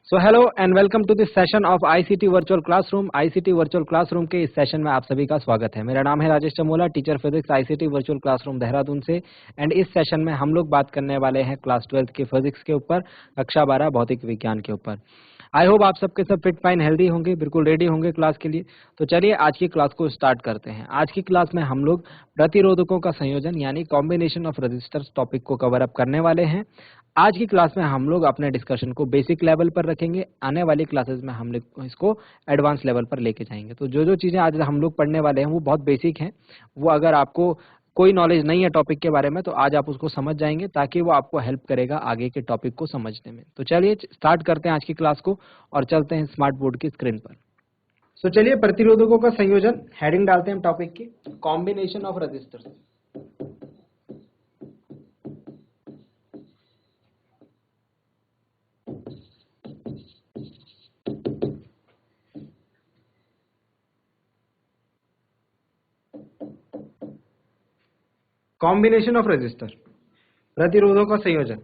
So hello and welcome to this session of ICT virtual classroom. ICT virtual classroom के इस session में आप सभी का स्वागत है। मेरा नाम है Rajesh Chamola, teacher physics ICT virtual classroom Dehradun से। एंड इस सेशन में हम लोग बात करने वाले हैं क्लास 12 के फिजिक्स के ऊपर, कक्षा 12 भौतिक विज्ञान के ऊपर। आई होप आप सबके सब फिट फाइन हेल्दी होंगे, बिल्कुल रेडी होंगे क्लास के लिए। तो चलिए आज की क्लास को स्टार्ट करते हैं। आज की क्लास में हम लोग प्रतिरोधकों का संयोजन यानी कॉम्बिनेशन ऑफ रेजिस्टर्स टॉपिक को कवर अप करने वाले हैं। आज की क्लास में हम लोग अपने डिस्कशन को बेसिक लेवल पर रखेंगे, आने वाली क्लासेस में हम लोग इसको एडवांस लेवल पर लेके जाएंगे। तो जो जो चीजें आज हम लोग पढ़ने वाले हैं वो बहुत बेसिक हैं। वो अगर आपको कोई नॉलेज नहीं है टॉपिक के बारे में तो आज आप उसको समझ जाएंगे, ताकि वो आपको हेल्प करेगा आगे के टॉपिक को समझने में। तो चलिए स्टार्ट करते हैं आज की क्लास को और चलते हैं स्मार्ट बोर्ड की स्क्रीन पर। तो चलिए प्रतिरोधकों का संयोजन हेडिंग डालते हैं हम टॉपिक की, combination of resistors. Combination of resistor, प्रतिरोधों का संयोजन।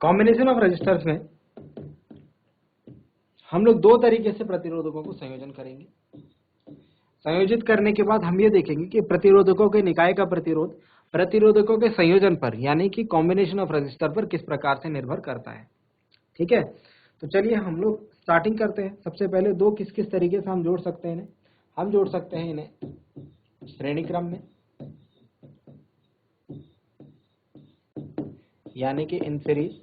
कॉम्बिनेशन ऑफ रेजिस्टर्स में हम लोग दो तरीके से प्रतिरोधकों को संयोजन करेंगे। संयोजित करने के बाद हम ये देखेंगे कि प्रतिरोधकों के निकाय का प्रतिरोध प्रतिरोधकों के संयोजन पर यानी कि कॉम्बिनेशन ऑफ रेजिस्टर पर किस प्रकार से निर्भर करता है। ठीक है, तो चलिए हम लोग स्टार्टिंग करते हैं। सबसे पहले दो किस किस तरीके से हम जोड़ सकते हैं इन्हें। हम जोड़ सकते हैं इन्हें श्रेणी क्रम में यानी कि इन सीरीज,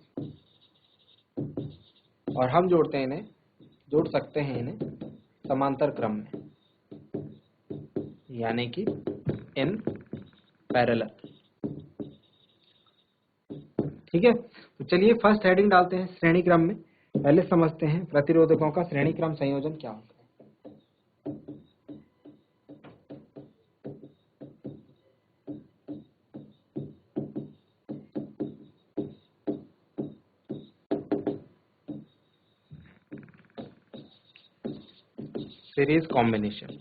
और हम जोड़ सकते हैं इन्हें समांतर क्रम में यानी कि इन पैरेलल। ठीक है, तो चलिए फर्स्ट हेडिंग डालते हैं श्रेणी क्रम में। पहले समझते हैं प्रतिरोधकों का श्रेणी क्रम संयोजन क्या होता है। Series combination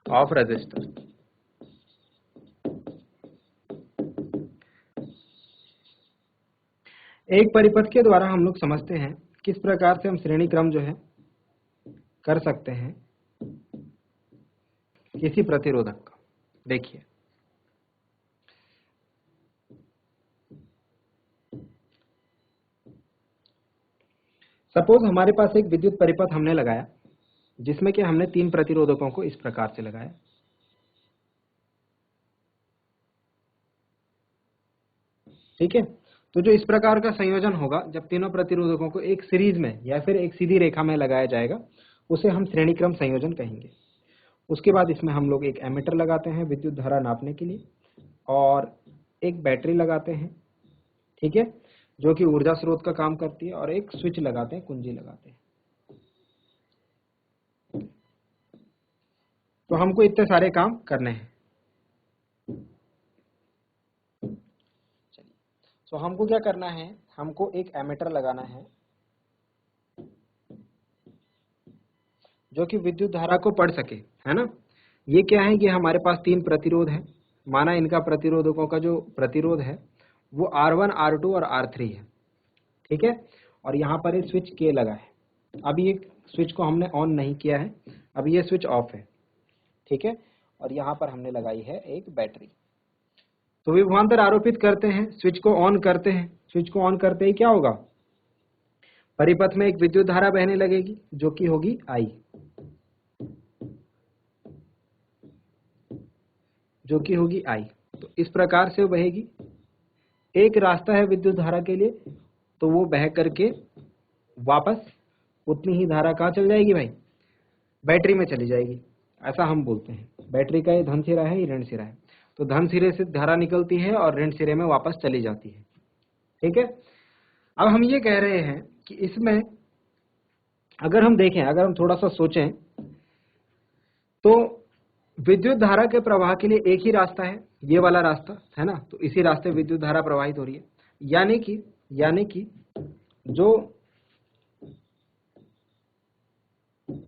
of resistor. एक परिपथ के द्वारा हम लोग समझते हैं किस प्रकार से हम श्रेणी क्रम जो है कर सकते हैं किसी प्रतिरोधक का। देखिए, सपोज हमारे पास एक विद्युत परिपथ हमने लगाया जिसमें कि हमने तीन प्रतिरोधकों को इस प्रकार से लगाया। ठीक है, तो जो इस प्रकार का संयोजन होगा जब तीनों प्रतिरोधकों को एक सीरीज में या फिर एक सीधी रेखा में लगाया जाएगा, उसे हम श्रेणी क्रम संयोजन कहेंगे। उसके बाद इसमें हम लोग एक एमीटर लगाते हैं विद्युत धारा नापने के लिए, और एक बैटरी लगाते हैं, ठीक है, जो कि ऊर्जा स्रोत का काम करती है, और एक स्विच लगाते हैं, कुंजी लगाते हैं। तो हमको इतने सारे काम करने हैं। तो हमको क्या करना है, हमको एक एमीटर लगाना है जो कि विद्युत धारा को पढ़ सके, है ना। ये क्या है, ये हमारे पास तीन प्रतिरोध है। माना इनका प्रतिरोधकों का जो प्रतिरोध है वो R1, R2 और R3 है। ठीक है, और यहाँ पर एक स्विच K लगा है। अभी एक स्विच को हमने ऑन नहीं किया है, अभी ये स्विच ऑफ है। ठीक है, और यहाँ पर हमने लगाई है एक बैटरी। तो विभवांतर आरोपित करते हैं, स्विच को ऑन करते हैं। स्विच को ऑन करते ही क्या होगा, परिपथ में एक विद्युत धारा बहने लगेगी जो कि होगी I, जो कि होगी I। तो इस प्रकार से वो बहेगी। एक रास्ता है विद्युत धारा के लिए, तो वो बह करके वापस उतनी ही धारा कहाँ चल जाएगी भाई, बैटरी में चली जाएगी। ऐसा हम बोलते हैं। बैटरी का ये धन सिरा है, ये ऋण सिरा है। तो धन सिरे से धारा निकलती है और ऋण सिरे में वापस चली जाती है। ठीक है, अब हम ये कह रहे हैं कि इसमें अगर हम देखें, अगर हम थोड़ा सा सोचें, तो विद्युत धारा के प्रवाह के लिए एक ही रास्ता है ये वाला रास्ता है ना, तो इसी रास्ते विद्युत धारा प्रवाहित हो रही है। यानी कि जो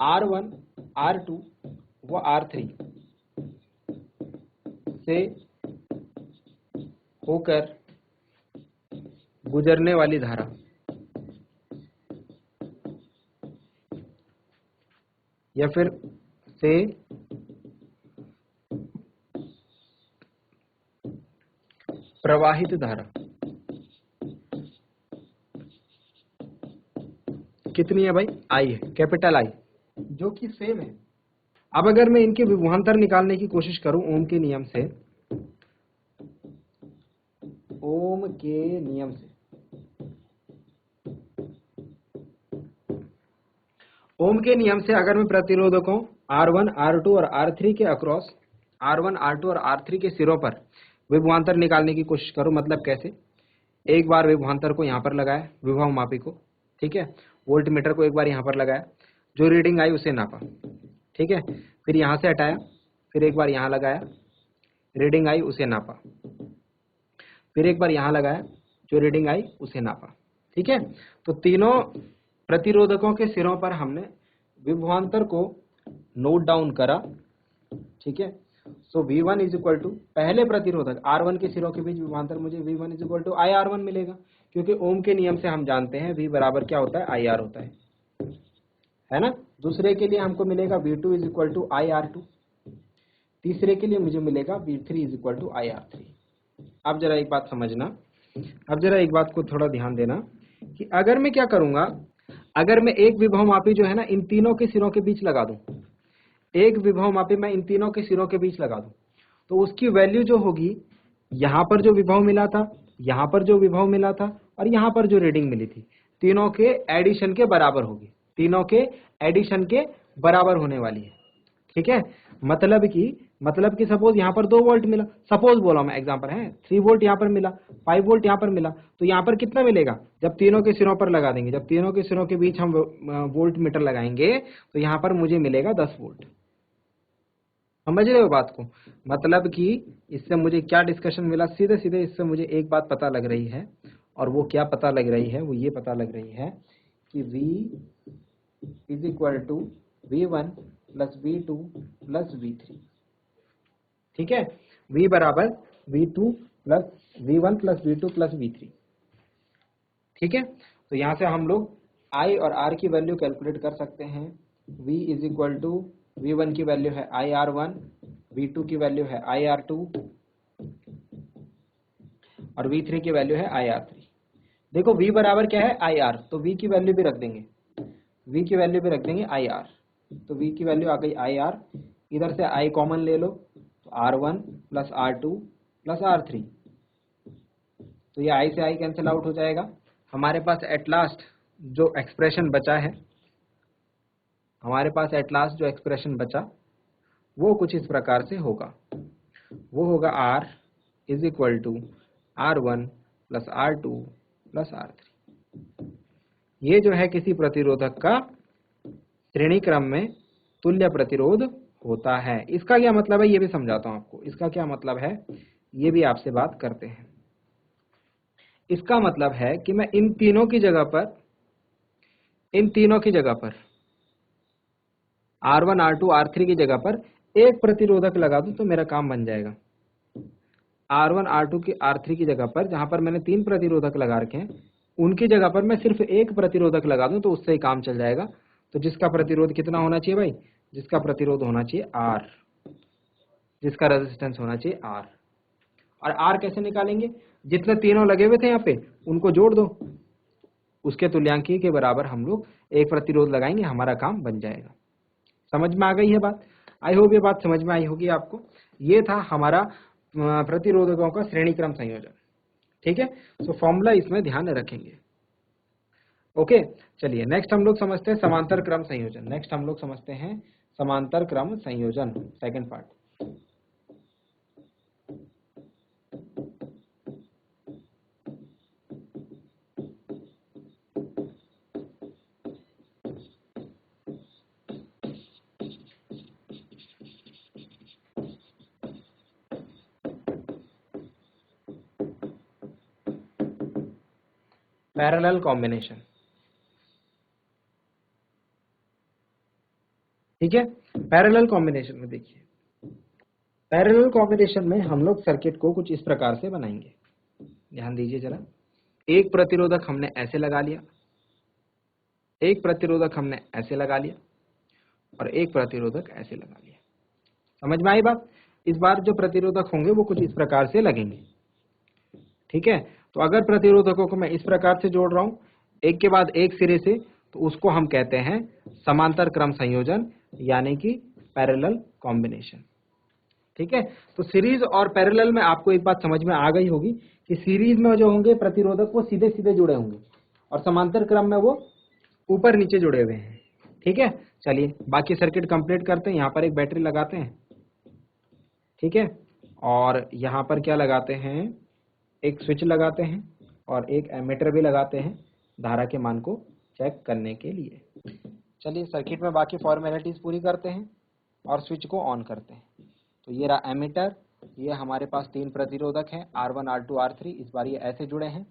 R1 R2 व R3 से होकर गुजरने वाली धारा या फिर से प्रवाहित धारा कितनी है भाई? आई है, कैपिटल आई, जो कि सेम है। अब अगर मैं इनके विभवांतर निकालने की कोशिश करूं ओम के नियम से, ओम के नियम से अगर मैं प्रतिरोधकों R1 R2 और R3 के अक्रॉस R1 R2 और R3 के सिरों पर विभवांतर निकालने की कोशिश करूं, मतलब कैसे? एक बार विभवांतर को यहां पर लगाया, विभव मापी को, ठीक है, वोल्ट मीटर को एक बार यहां पर लगाया, जो रीडिंग आई उसे नापा, ठीक है, फिर यहां से हटाया, फिर एक बार यहां लगाया, रीडिंग आई उसे नापा, फिर एक बार यहां लगाया, जो रीडिंग आई उसे नापा, ठीक है। तो तीनों प्रतिरोधकों के सिरों पर हमने विभवांतर को नोट डाउन करा, ठीक है। सो V1 इज इक्वल टू, पहले प्रतिरोधक R1 के सिरों के बीच विभवांतर मुझे V1 is equal to IR1 मिलेगा, क्योंकि ओम के नियम से हम जानते हैं V बराबर क्या होता है? IR होता है ना। दूसरे के लिए हमको मिलेगा V2 is equal to IR2, तीसरे के लिए मुझे मिलेगा V3 is equal to IR3। अब जरा एक बात समझना, अब जरा एक बात को थोड़ा ध्यान देना कि अगर मैं क्या करूंगा, अगर मैं एक विभव मापी जो है ना इन तीनों के सिरों के बीच लगा दूं, एक विभव मापी मैं इन तीनों के सिरों के बीच लगा दूं, तो उसकी वैल्यू जो होगी, यहां पर जो विभव मिला था, यहां पर जो विभव मिला था और यहां पर जो रीडिंग मिली थी, तीनों के एडिशन के बराबर होगी, तीनों के एडिशन के बराबर होने वाली है, ठीक है। मतलब कि सपोज यहाँ पर 2 वोल्ट मिला, सपोज बोला मैं, एग्जांपल है, 3 वोल्ट यहाँ पर मिला, 5 वोल्ट यहाँ पर मिला, तो यहाँ पर कितना मिलेगा? जब तीनों के सिरों पर लगा देंगे, जब तीनों के सिरों के बीच हम वोल्ट मीटर लगाएंगे, तो यहाँ पर मुझे मिलेगा 10 वोल्ट। समझ रहे हो बात को? मतलब कि इससे मुझे क्या डिस्कशन मिला, सीधे सीधे इससे मुझे एक बात पता लग रही है, और वो क्या पता लग रही है? वो ये पता लग रही है कि V is equal to V1 plus V2 plus V3, ठीक है। V बराबर V2 plus V1 plus V2 plus V3, ठीक है। तो यहां से हम लोग I और R की वैल्यू कैलकुलेट कर सकते हैं। V is equal to, V1 की वैल्यू है IR1, V2 की वैल्यू है IR2 और V3 की वैल्यू है IR3। देखो V बराबर क्या है? IR, तो V की वैल्यू भी रख देंगे, V की वैल्यू भी रख देंगे IR, तो V की वैल्यू आ गई IR, इधर से I कॉमन ले लो, तो R1 plus R2 plus R3, तो ये I से I कैंसिल आउट हो जाएगा। हमारे पास एट लास्ट जो एक्सप्रेशन बचा है, हमारे पास एट लास्ट जो एक्सप्रेशन बचा वो कुछ इस प्रकार से होगा, वो होगा R is equal to R1 plus R2 plus R3। ये जो है किसी प्रतिरोधक का श्रेणी क्रम में तुल्य प्रतिरोध होता है। इसका क्या मतलब है ये भी समझाता हूं आपको। इसका क्या मतलब है ये भी आपसे बात करते हैं। इसका मतलब है कि मैं इन तीनों की जगह पर R1 R2 R3 की जगह पर एक प्रतिरोधक लगा दूं तो मेरा काम बन जाएगा। R1 R2 की R3 की जगह पर, जहां पर मैंने 3 प्रतिरोधक लगा रखे हैं, उनकी जगह पर मैं सिर्फ एक प्रतिरोधक लगा दूं तो उससे ही काम चल जाएगा। तो जिसका प्रतिरोध कितना होना चाहिए भाई? जिसका प्रतिरोध होना चाहिए R, जिसका रेजिस्टेंस होना चाहिए R। और R कैसे निकालेंगे? जितने तीनों लगे हुए थे यहाँ पे उनको जोड़ दो, उसके तुल्यांकी के बराबर हम लोग एक प्रतिरोध लगाएंगे, हमारा काम बन जाएगा। समझ में आ गई है बात? आई होप ये बात समझ में आई होगी आपको। ये था हमारा प्रतिरोधकों का श्रेणी क्रम संयोजन, ठीक है। सो फॉर्मूला इसमें ध्यान रखेंगे। ओके, चलिए नेक्स्ट हम लोग समझते हैं समांतर क्रम संयोजन। नेक्स्ट हम लोग समझते हैं समांतर क्रम संयोजन, सेकंड पार्ट। Parallel combination. ठीक है, पैरेलल कॉम्बिनेशन में देखिए, पैरेलल कॉम्बिनेशन में हम लोग सर्किट को कुछ इस प्रकार से बनाएंगे। ध्यान दीजिए जरा, एक प्रतिरोधक हमने ऐसे लगा लिया, एक प्रतिरोधक हमने ऐसे लगा लिया और एक प्रतिरोधक ऐसे लगा लिया। समझ में आई बात? इस बार जो प्रतिरोधक होंगे वो कुछ इस प्रकार से लगेंगे। ठीक है, तो अगर प्रतिरोधकों को मैं इस प्रकार से जोड़ रहा हूं एक के बाद एक सिरे से, तो उसको हम कहते हैं समांतर क्रम संयोजन, यानी कि पैरेलल कॉम्बिनेशन। ठीक है, तो सीरीज और पैरेलल में आपको एक बात समझ में आ गई होगी कि सीरीज में जो होंगे प्रतिरोधक वो सीधे सीधे जुड़े होंगे और समांतर क्रम में वो ऊपर नीचे जुड़े हुए हैं। ठीक है, चलिए बाकी सर्किट कंप्लीट करते हैं। यहाँ पर एक बैटरी लगाते हैं, ठीक है, और यहाँ पर क्या लगाते हैं, एक स्विच लगाते हैं और एक एमीटर भी लगाते हैं धारा के मान को चेक करने के लिए। चलिए सर्किट में बाकी फॉर्मेलिटीज पूरी करते हैं और स्विच को ऑन करते हैं। तो ये रहा एमीटर, ये हमारे पास तीन प्रतिरोधक हैं R1 R2 R3, इस बार ये ऐसे जुड़े हैं।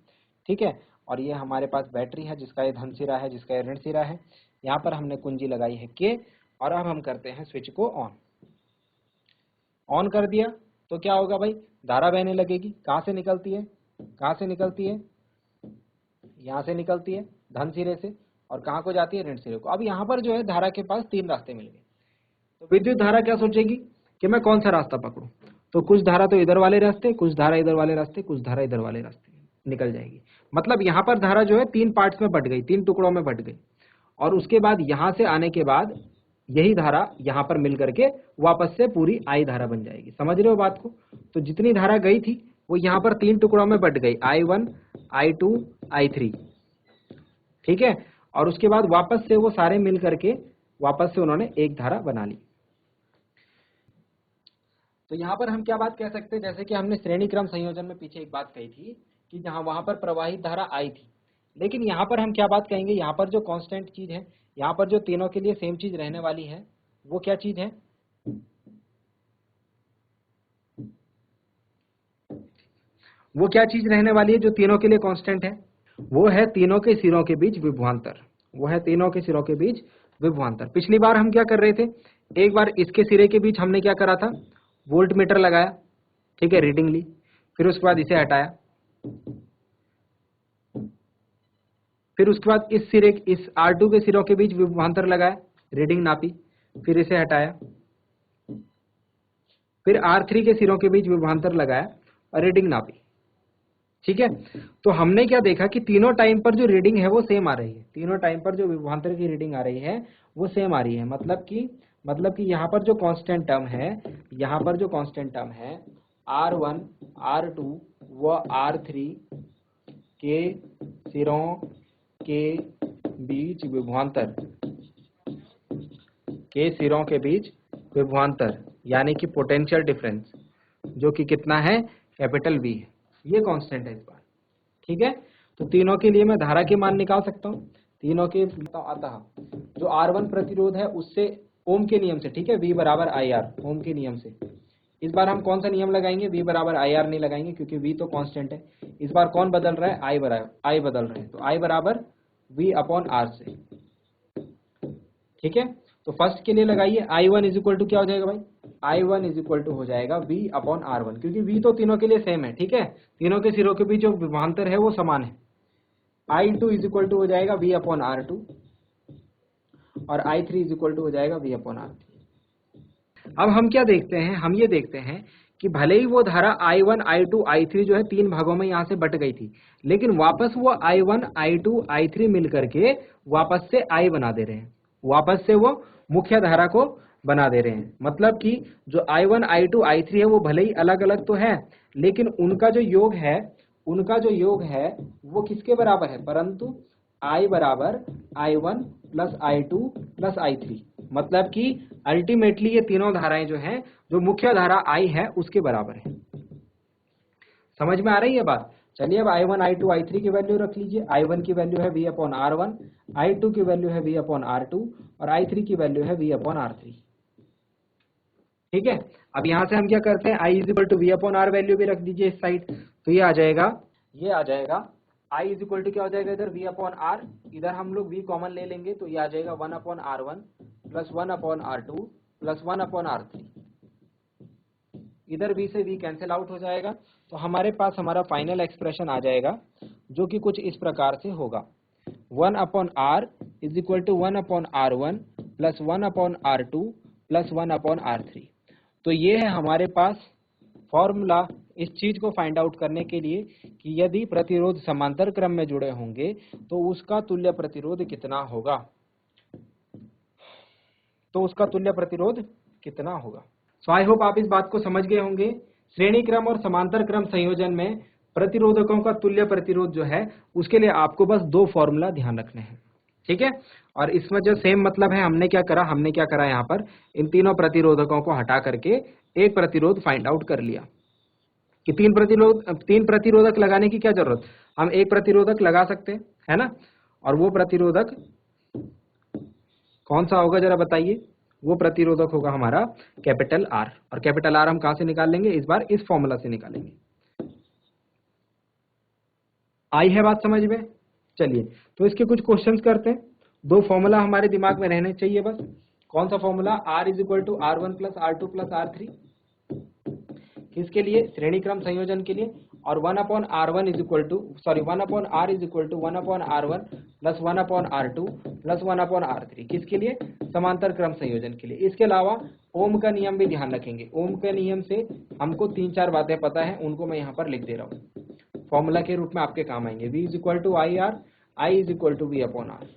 ठीक है, और ये हमारे पास बैटरी है जिसका ये धन सिरा है, जिसका ये ऋण सिरा है। यहाँ पर हमने कुंजी लगाई है K और अब हम करते हैं स्विच को ऑन कर दिया तो क्या होगा भाई, धारा बहने लगेगी। कहाँ से निकलती है, कहाँ से निकलती है, यहाँ से निकलती है धन सिरे से, और कहाँ को जाती है, ऋण सिरे को। अब यहाँ पर जो है धारा के पास तीन रास्ते मिल गए, तो विद्युत धारा क्या सोचेगी कि मैं कौन सा रास्ता पकड़ूं, तो कुछ धारा तो इधर वाले रास्ते, कुछ धारा इधर वाले रास्ते, कुछ धारा इधर वाले रास्ते निकल जाएगी। मतलब यहाँ पर धारा जो है तीन पार्ट्स में बट गई, तीन टुकड़ों में बट गई, और उसके बाद यहाँ से आने के बाद यही धारा यहाँ पर मिल करके वापस से पूरी आई धारा बन जाएगी। समझ रहे हो बात को? तो जितनी धारा गई थी वो यहाँ पर तीन टुकड़ों में बट गई, I1 I2 I3। ठीक है, और उसके बाद वापस से वो सारे मिल करके वापस से उन्होंने एक धारा बना ली। तो यहाँ पर हम क्या बात कह सकते हैं, जैसे कि हमने श्रेणी क्रम संयोजन में पीछे एक बात कही थी कि जहाँ वहां पर प्रवाहित धारा आई थी, लेकिन यहाँ पर हम क्या बात कहेंगे, यहाँ पर जो कांस्टेंट चीज है, यहाँ पर जो तीनों के लिए सेम चीज रहने वाली है, वो क्या चीज है, वो क्या चीज रहने वाली है जो तीनों के लिए कांस्टेंट है, वो है तीनों के सिरों के बीच विभवांतर। वो है तीनों के सिरों के बीच विभवांतर। पिछली बार हम क्या कर रहे थे, एक बार इसके सिरे के बीच हमने क्या करा था, वोल्ट मीटर लगाया, ठीक है, रीडिंग ली, फिर उसके बाद इसे हटाया, फिर उसके बाद इस सिरे, इस R2 के सिरों के बीच विभवांतर लगाया, रीडिंग नापी, फिर इसे हटाया, फिर R3 के सिरों के बीच विभवांतर लगाया और रीडिंग नापी। ठीक है, तो हमने क्या देखा कि तीनों टाइम पर जो रीडिंग है वो सेम आ रही है, तीनों टाइम पर जो विभवांतर की रीडिंग आ रही है वो सेम आ रही है। मतलब कि यहाँ पर जो कांस्टेंट टर्म है, यहाँ पर जो कांस्टेंट टर्म है R1 R2 व R3 के सिरों के बीच विभवांतर, के सिरों के बीच विभवांतर यानी कि पोटेंशियल डिफरेंस, जो कि कितना है, कैपिटल V है, ये कांस्टेंट है इस बार। ठीक है, तो तीनों के लिए मैं धारा के मान निकाल सकता हूँ, तीनों के अतः जो R1 प्रतिरोध है उससे ओम के नियम से, ठीक है, V बराबर IR, ओम के नियम से। इस बार हम कौन सा नियम लगाएंगे, V बराबर IR नहीं लगाएंगे क्योंकि V तो कांस्टेंट है। इस बार कौन बदल रहा है, I बदल रहे हैं, तो I बराबर V अपॉन R से। ठीक है, तो फर्स्ट के लिए लगाइए, I1 इज इक्वल टू क्या हो जाएगा भाई, I1 इज इक्वल टू हो जाएगा V अपॉन R1, क्योंकि V तो तीनों के लिए सेम है। ठीक है, तीनों के सिरों के बीच जो विभवांतर है वो समान है। I2 इज इक्वल टू हो जाएगा V अपॉन R2 और I3 इज इक्वल टू हो जाएगा V अपॉन R3। अब हम क्या देखते हैं, हम ये देखते हैं कि भले ही वो धारा I1 I2 I3 जो है तीन भागों में यहाँ से बट गई थी, लेकिन वापस वो I1 I2 I3 मिल करके वापस से I बना दे रहे हैं, वापस से वो मुख्य धारा को बना दे रहे हैं। मतलब कि जो I1 I2 I3 है वो भले ही अलग अलग तो है, लेकिन उनका जो योग है वो किसके बराबर है, परंतु I बराबर I1 plus I2 plus I3। मतलब कि अल्टीमेटली ये तीनों धाराएं जो हैं, जो मुख्य धारा I है उसके बराबर है। समझ में आ रही है बात? चलिए अब I1 I2 I3 की वैल्यू रख लीजिए। I1 की वैल्यू है V अपॉन R1, I2 की वैल्यू है V अपॉन R2 और I3 की वैल्यू है V अपॉन R3। ठीक है, अब यहां से हम क्या करते हैं, I is equal to V upon R value भी रख दीजिए इस साइड, तो ये आ जाएगा आई इज इक्वल टू क्या हो जाएगा इधर V अपॉन आर, इधर हम लोग V कॉमन ले लेंगे तो ये आ जाएगा 1 upon R1 plus 1 upon R2 plus 1 upon R3। इधर V से V कैंसिल आउट हो जाएगा, तो हमारे पास हमारा फाइनल एक्सप्रेशन आ जाएगा जो कि कुछ इस प्रकार से होगा 1 upon R is equal to 1 upon R1 plus 1 upon R2 plus 1 upon R3। तो ये है हमारे पास फॉर्मूला इस चीज को फाइंड आउट करने के लिए कि यदि प्रतिरोध समांतर क्रम में जुड़े होंगे तो उसका तुल्य प्रतिरोध कितना होगा, सो आई होप आप इस बात को समझ गए होंगे। श्रेणी क्रम और समांतर क्रम संयोजन में प्रतिरोधकों का तुल्य प्रतिरोध जो है उसके लिए आपको बस दो फॉर्मूला ध्यान रखने हैं, ठीक है। और इसमें जो सेम मतलब है, हमने क्या करा यहाँ पर इन तीनों प्रतिरोधकों को हटा करके एक प्रतिरोध फाइंड आउट कर लिया कि तीन प्रतिरोधक लगाने की क्या जरूरत, हम एक प्रतिरोधक लगा सकते हैं, है ना। और वो प्रतिरोधक कौन सा होगा जरा बताइए, वो प्रतिरोधक होगा हमारा कैपिटल आर। और कैपिटल आर हम कहां से निकालेंगे, इस बार इस फॉर्मूला से निकालेंगे। आई है बात समझ में। चलिए तो इसके कुछ क्वेश्चंस करते हैं। दो फॉर्मूला हमारे दिमाग में रहने चाहिए बस। कौन सा formula, R is equal to R1 plus R2 plus R3, किसके लिए, श्रेणी क्रम संयोजन के लिए। और 1 upon R1 is equal to 1 upon R is equal to 1 upon R1 plus 1 upon R2 plus 1 upon R3, किसके लिए, समांतर क्रम संयोजन के लिए। इसके अलावा ओम का नियम भी ध्यान रखेंगे। ओम के नियम से हमको 3-4 बातें पता है, उनको मैं यहाँ पर लिख दे रहा हूँ, फॉर्मूला के रूप में आपके काम आएंगे। V is equal to I R, I is equal to V upon R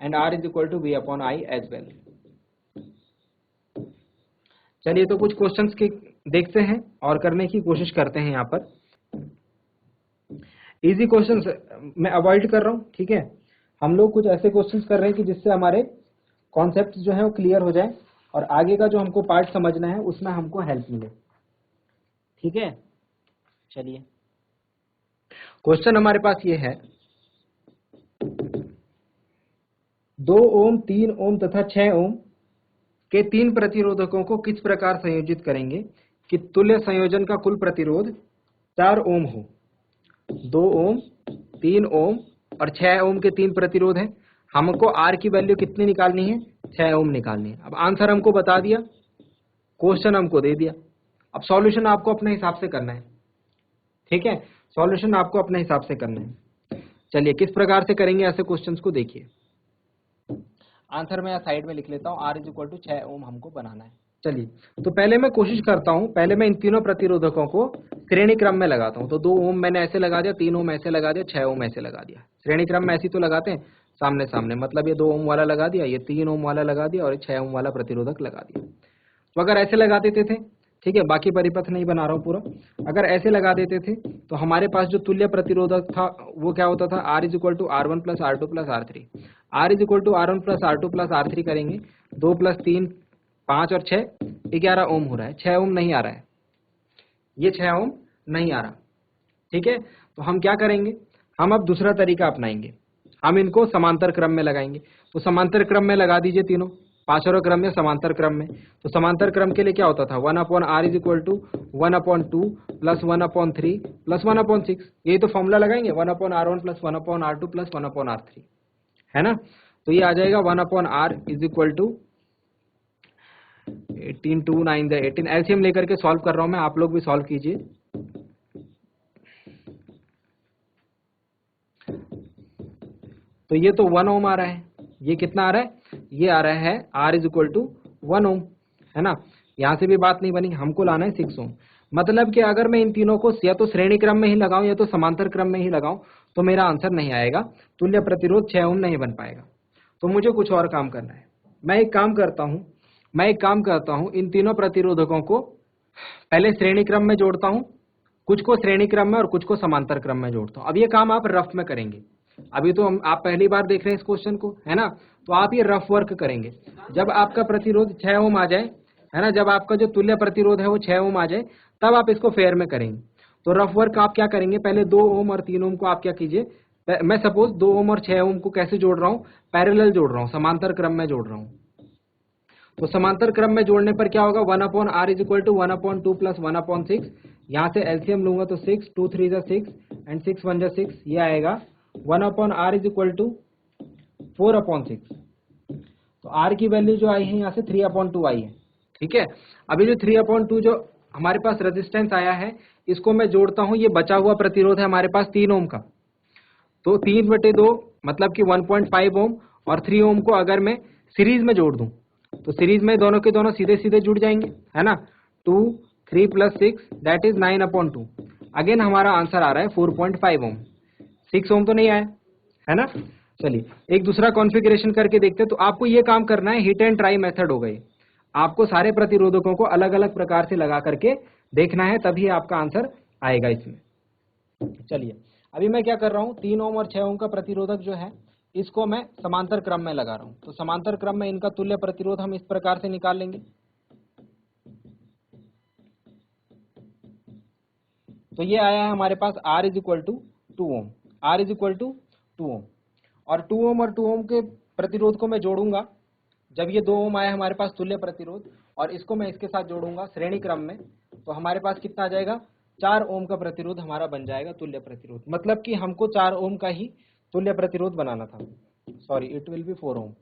and R is equal to V upon I as well. चलिए तो कुछ क्वेश्चंस के देखते हैं और करने की कोशिश करते हैं। यहाँ पर इजी क्वेश्चंस मैं अवॉइड कर रहा हूँ, ठीक है। हम लोग कुछ ऐसे क्वेश्चंस कर रहे हैं कि जिससे हमारे कॉन्सेप्ट जो है वो क्लियर हो जाए और आगे का जो हमको पार्ट समझना है उसमें हमको हेल्प मिले, ठीक है। चलिए क्वेश्चन हमारे पास ये है, 2 ओम, 3 ओम तथा 6 ओम के 3 प्रतिरोधकों को किस प्रकार संयोजित करेंगे कि तुल्य संयोजन का कुल प्रतिरोध 4 ओम हो। 2 ओम, 3 ओम और 6 ओम के 3 प्रतिरोध हैं। हमको R की वैल्यू कितनी निकालनी है, 6 ओम निकालनी है। अब आंसर हमको बता दिया, क्वेश्चन हमको दे दिया, अब सॉल्यूशन आपको अपने हिसाब से करना है, ठीक है। सॉल्यूशन आपको अपने हिसाब से करना है। चलिए किस प्रकार से करेंगे ऐसे क्वेश्चंस को देखिए। आंसर मैं साइड में लिख लेता हूँ, R इज इक्वल टू 6 ओम हमको बनाना है। चलिए तो पहले मैं कोशिश करता हूँ, पहले मैं इन तीनों प्रतिरोधकों को श्रेणी क्रम में लगाता हूँ। तो 2 ओम मैंने ऐसे लगा दिया, 3 ओम ऐसे लगा दिया, 6 ओम ऐसे लगा दिया। श्रेणी क्रम में ऐसी तो लगाते हैं सामने सामने, मतलब ये 2 ओम वाला लगा दिया, ये 3 ओम वाला लगा दिया और ये 6 ओम वाला प्रतिरोधक लगा दिया। तो अगर ऐसे लगा देते थे, ठीक है, बाकी परिपथ नहीं बना रहा हूँ पूरा, अगर ऐसे लगा देते थे तो हमारे पास जो तुल्य प्रतिरोधक था वो क्या होता था, R is equal to R1 plus R2 plus R3। R is equal to R1 plus R2 plus R3 करेंगे, 2 प्लस 3 5 और 6 11 ओम हो रहा है। 6 ओम नहीं आ रहा है, ये 6 ओम नहीं आ रहा, ठीक है। तो हम क्या करेंगे, हम अब दूसरा तरीका अपनाएंगे, हम इनको समांतर क्रम में लगाएंगे। तो समांतर क्रम में लगा दीजिए तीनों, पांचवें क्रम में, समांतर क्रम में। तो समांतर क्रम के लिए क्या होता था, 1 upon R is equal to 1 upon 2 plus 1 upon 3 plus 1 upon 6, यही तो फॉर्मूला लगाएंगे, 1 upon R1 plus 1 upon R2 plus 1 upon R3, है ना। तो ये आ जाएगा 1 upon R is equal to 18 2 9 18। LCM लेकर के सॉल्व कर रहा हूं मैं, आप लोग भी सॉल्व कीजिए। तो ये तो 1 ओम आ रहा है, ये कितना आ रहा है, ये आ रहा है R इज इक्वल टू 1 ओम, है ना। यहां से भी बात नहीं बनी, हमको लाना है 6 ओम। मतलब कि अगर मैं इन तीनों को या तो श्रेणी क्रम में ही लगाऊं या तो समांतर क्रम में ही लगाऊं तो मेरा आंसर नहीं आएगा, तुल्य प्रतिरोध 6 ओम नहीं बन पाएगा। तो मुझे कुछ और काम करना है। मैं एक काम करता हूं, इन तीनों प्रतिरोधकों को पहले श्रेणी क्रम में जोड़ता हूं, कुछ को श्रेणी क्रम में और कुछ को समांतर क्रम में जोड़ता हूं। अब ये काम आप रफ में करेंगे, अभी तो आप पहली बार देख रहे हैं इस क्वेश्चन को, है ना। तो आप ये रफ वर्क करेंगे। जब आपका प्रतिरोध 6 ओम आ जाए, है ना, जब आपका जो तुल्य प्रतिरोध है वो 6 ओम आ जाए, तब आप इसको फेयर में करेंगे। तो रफ वर्क आप क्या करेंगे, पहले 2 ओम और 3 ओम को आप क्या कीजिए, मैं सपोज 2 ओम और 6 ओम को कैसे जोड़ रहा हूँ, पैरेलल जोड़ रहा हूँ, समांतर क्रम में जोड़ रहा हूँ। तो समांतर क्रम में जोड़ने पर क्या होगा, 1/r is equal to 1/2 plus 1/6। यहाँ से एलसीएम लूंगा तो 6, 2 3 जा 6 एंड 6 1 जा 6, ये आएगा 1/r इज इक्वल टू 4/6। तो r की वैल्यू जो आई है यहाँ से 3/2 आई है। ठीक है, अभी जो 3/2 जो हमारे पास रेजिस्टेंस आया है, इसको मैं जोड़ता हूँ, ये बचा हुआ प्रतिरोध है हमारे पास 3 ओम का। तो 3/2 मतलब कि 1.5 ओम, और 3 ओम को अगर मैं सीरीज में जोड़ दूं तो सीरीज में दोनों के दोनों सीधे सीधे जुड़ जाएंगे, है ना। 2 3 + 6 दैट इज 9/2। अगेन हमारा आंसर आ रहा है 4.5 ओम। 6 ओम तो नहीं आया, है ना। चलिए एक दूसरा कॉन्फ़िगरेशन करके देखते हैं। तो आपको ये काम करना है, हिट एंड ट्राई मेथड हो गई। आपको सारे प्रतिरोधकों को अलग अलग प्रकार से लगा करके देखना है, तभी आपका आंसर आएगा इसमें। चलिए अभी मैं क्या कर रहा हूँ, 3 ओम और 6 ओम का प्रतिरोधक जो है इसको मैं समांतर क्रम में लगा रहा हूँ। तो समांतर क्रम में इनका तुल्य प्रतिरोध हम इस प्रकार से निकाल लेंगे। तो ये आया है हमारे पास R is equal to 2 ohm, R is equal to 2 ohm, और 2 ओम और 2 ओम के प्रतिरोध को मैं जोड़ूंगा। जब ये 2 ओम आया हमारे पास तुल्य प्रतिरोध, और इसको मैं इसके साथ जोड़ूंगा श्रेणी क्रम में, तो हमारे पास कितना आ जाएगा, 4 ओम का प्रतिरोध हमारा बन जाएगा तुल्य प्रतिरोध। मतलब कि हमको 4 ओम का ही तुल्य प्रतिरोध बनाना था। सॉरी, इट विल बी 4 ओम।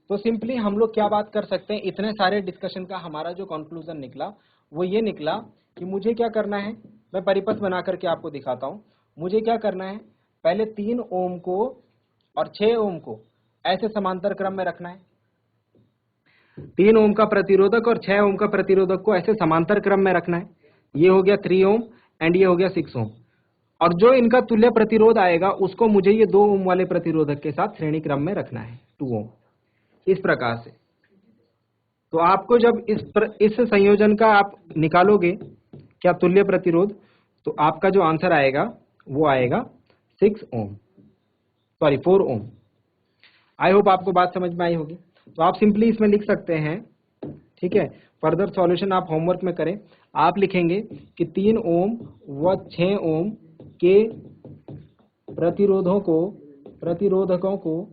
तो सिंपली हम लोग क्या बात कर सकते हैं, इतने सारे डिस्कशन का हमारा जो कंक्लूजन निकला वो ये निकला कि मुझे क्या करना है, मैं परिपथ बना करके आपको दिखाता हूं। मुझे क्या करना है, पहले 3 ओम को और 6 ओम को ऐसे समांतर क्रम में रखना है। 3 ओम का प्रतिरोधक और 6 ओम का प्रतिरोधक को ऐसे समांतर क्रम में रखना है। ये हो गया 3 ओम एंड ये हो गया 6 ओम, और जो इनका तुल्य प्रतिरोध आएगा उसको मुझे ये 2 ओम वाले प्रतिरोधक के साथ श्रेणी क्रम में रखना है, 2 ओम, इस प्रकार से। तो आपको जब इस संयोजन का आप निकालोगे क्या तुल्य प्रतिरोध, तो आपका जो आंसर आएगा वो आएगा 6 ओम, सॉरी 4 ओम। आई होप आपको बात समझ में आई होगी। तो आप सिंपली इसमें लिख सकते हैं, ठीक है। फर्दर सॉल्यूशन आप होमवर्क में करें। आप लिखेंगे कि 3 ओम व 6 ओम के प्रतिरोधकों को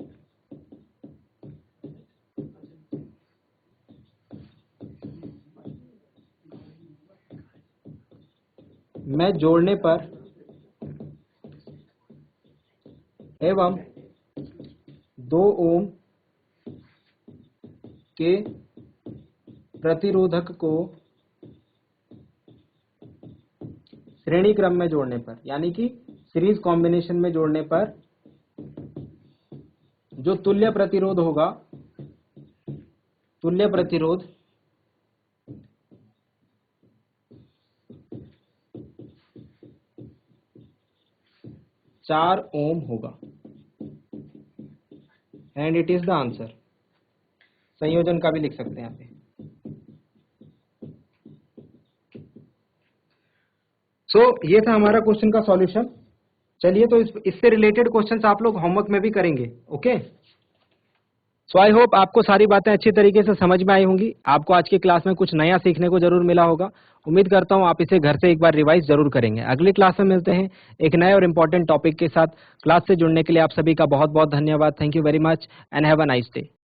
मैं जोड़ने पर एवं 2 ओम के प्रतिरोधक को श्रेणी क्रम में जोड़ने पर, यानी कि सीरीज कॉम्बिनेशन में जोड़ने पर जो तुल्य प्रतिरोध होगा, तुल्य प्रतिरोध 4 ओम होगा, and it is the answer. संयोजन का भी लिख सकते हैं यहाँ पे। ये था हमारा क्वेश्चन का सॉल्यूशन। चलिए तो इससे रिलेटेड क्वेश्चंस आप लोग होमवर्क में भी करेंगे, ओके। सो आई होप आपको सारी बातें अच्छी तरीके से समझ में आई होंगी। आपको आज की क्लास में कुछ नया सीखने को जरूर मिला होगा। उम्मीद करता हूं आप इसे घर से एक बार रिवाइज जरूर करेंगे। अगली क्लास में मिलते हैं एक नए और इम्पोर्टेंट टॉपिक के साथ। क्लास से जुड़ने के लिए आप सभी का बहुत बहुत धन्यवाद। Thank you very much and have a nice day.